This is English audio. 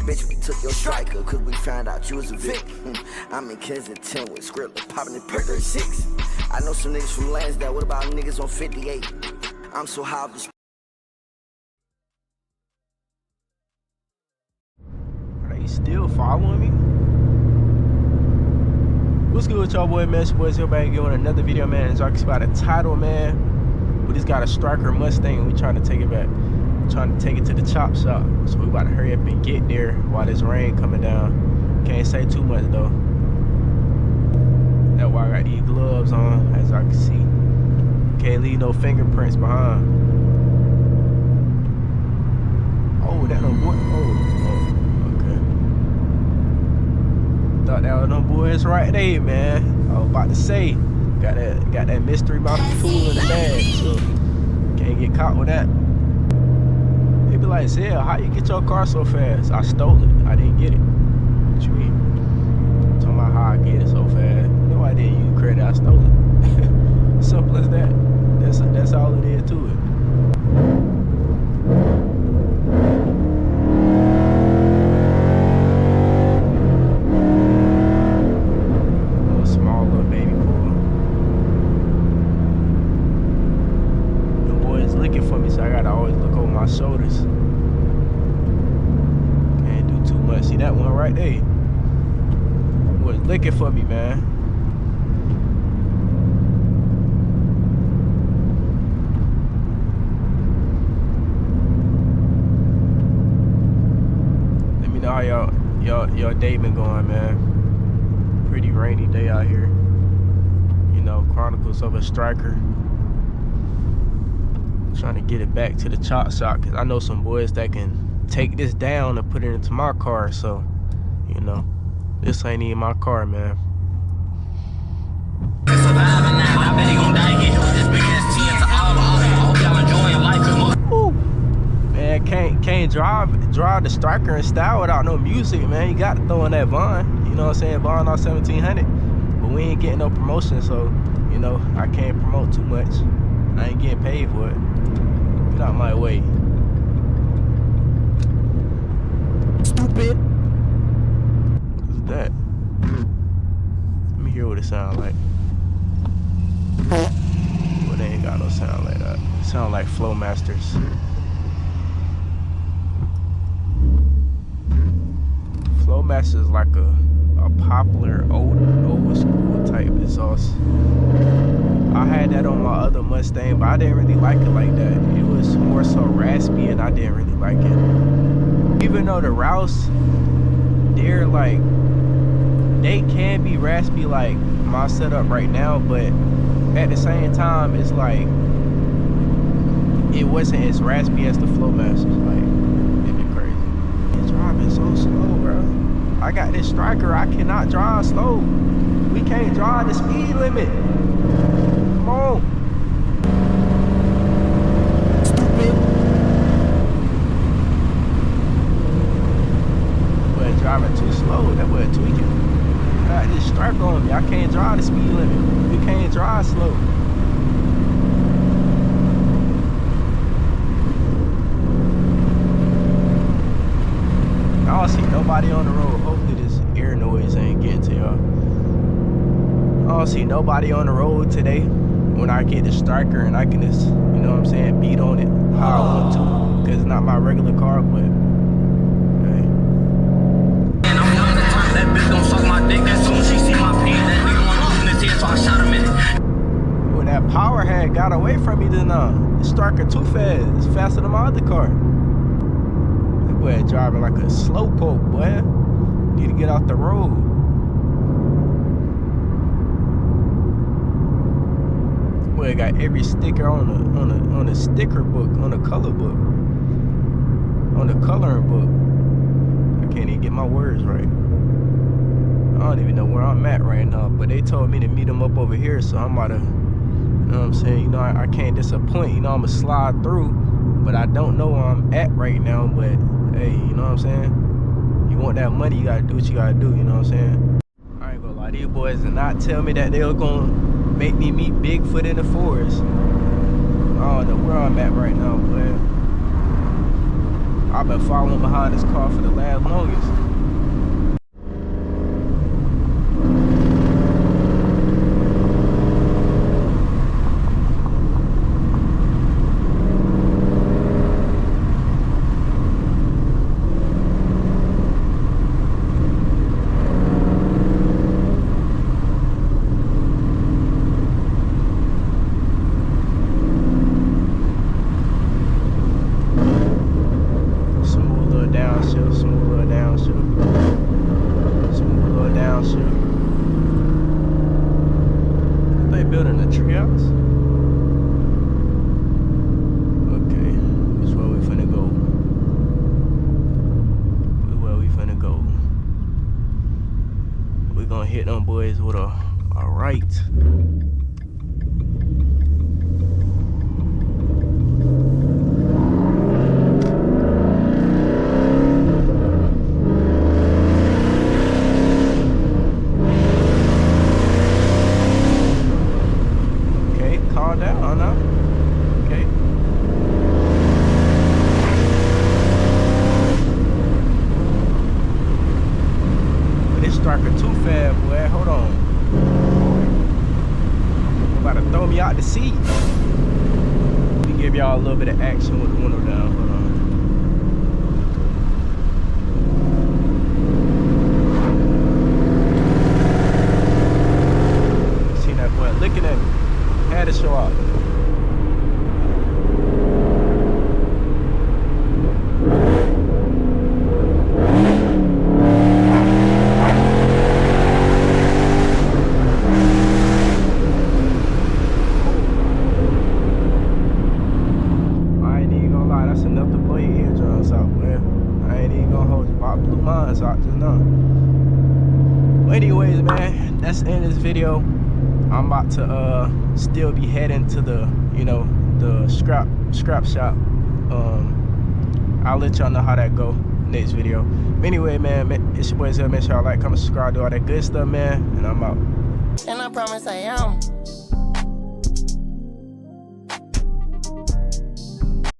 Bitch, we took your striker, cause we found out you was a victim. I'm in Kensington with Skrilla, popping the perk 36. I know some niggas from Lansdale, what about niggas on 58? I'm so high off this. Are they still following me? What's good with y'all, boy, man? It's your boys here back again with another video, man. As y'all can see by the title, man, we just got a striker Mustang and we trying to take it back. Trying to take it to the chop shop. So we about to hurry up and get there while this rain coming down. Can't say too much though. That's why I got these gloves on, as y'all can see. Can't leave no fingerprints behind. Oh, that no boy. Oh, okay. Thought that was no boys right there, man. I was about to say, got that mystery box tool in the bag, so can't get caught with that. They be like, Zell, how you get your car so fast? I stole it. I didn't get it. What you mean? Talking about how I get it so fast. No, I didn't use credit. I stole it. Simple as that. That's all it is to it. Little small little baby pool. The boys looking for me, so I gotta always look over my shoulders. Can't do too much. See that one right there? Was looking for me, man. Let me know how y'all day been going, man. Pretty rainy day out here. You know, Chronicles of a Striker. Trying to get it back to the chop shop, because I know some boys that can take this down and put it into my car. So, you know, this ain't even my car, man. Ooh. Man, can't drive the Striker in style without no music, man. You got to throw in that Vaughn. You know what I'm saying? Vaughn on 1700. But we ain't getting no promotion, so, you know, I can't promote too much. I ain't getting paid for it. Get out my way. Stupid. What's that? Let me hear what it sounds like. Well, they ain't got no sound like that. It sound like Flowmasters. Flowmasters is like a popular old school type exhaust. I had that on my other Mustang, but I didn't really like it like that. It was more so raspy, and I didn't really like it. Even though the Rouse, they're like, they can be raspy like my setup right now, but at the same time, it's like, it wasn't as raspy as the Flowmasters. Like, it'd be crazy. It's driving so slow, bro. I got this Striker, I cannot drive slow. We can't drive the speed limit. Come on. Stupid. Boy, driving too slow. That boy tweaking. Got this Striker on me. I can't drive the speed limit. We can't drive slow. I don't see nobody on the road. Hopefully this air noise ain't getting to y'all. I don't see nobody on the road today when I get the Striker and I can just, you know what I'm saying, beat on it how I want to, because it's not my regular car, but hey. And I'm not the type that bitch gon' suck my dick as soon as she see my pain. That nigga wanna lose his head, so I shot him in it. When that power head got away from me, then the Striker too fast. It's faster than my other car. That boy driving like a slowpoke, boy. Need to get off the road. Boy, got every sticker on the sticker book, on the color book, on the coloring book. I can't even get my words right. I don't even know where I'm at right now, but they told me to meet them up over here, so I'm about to, you know what I'm saying? You know, I can't disappoint. You know, I'm gonna slide through, but I don't know where I'm at right now. But hey, you know what I'm saying? You want that money, you gotta do what you gotta do. You know what I'm saying? I ain't gonna lie, these boys did not tell me that they were gonna make me meet Bigfoot in the forest. I don't know where I'm at right now, but I've been following behind this car for the last longest. Building a treehouse? Okay, this is where we finna go. This is where we finna go. We gonna hit them boys with a right. Too fast, boy. Hold on. You're about to throw me out the seat. Let me give y'all a little bit of action with the window down. Hold on. See that boy looking at me. Had to show up. Anyways, man, that's the end of this video. I'm about to still be heading to the, you know, the scrap shop. I'll let y'all know how that go next video. Anyway, man, it's your boy Zell. Make sure y'all like, comment, subscribe, do all that good stuff, man. And I'm out. And I promise I am.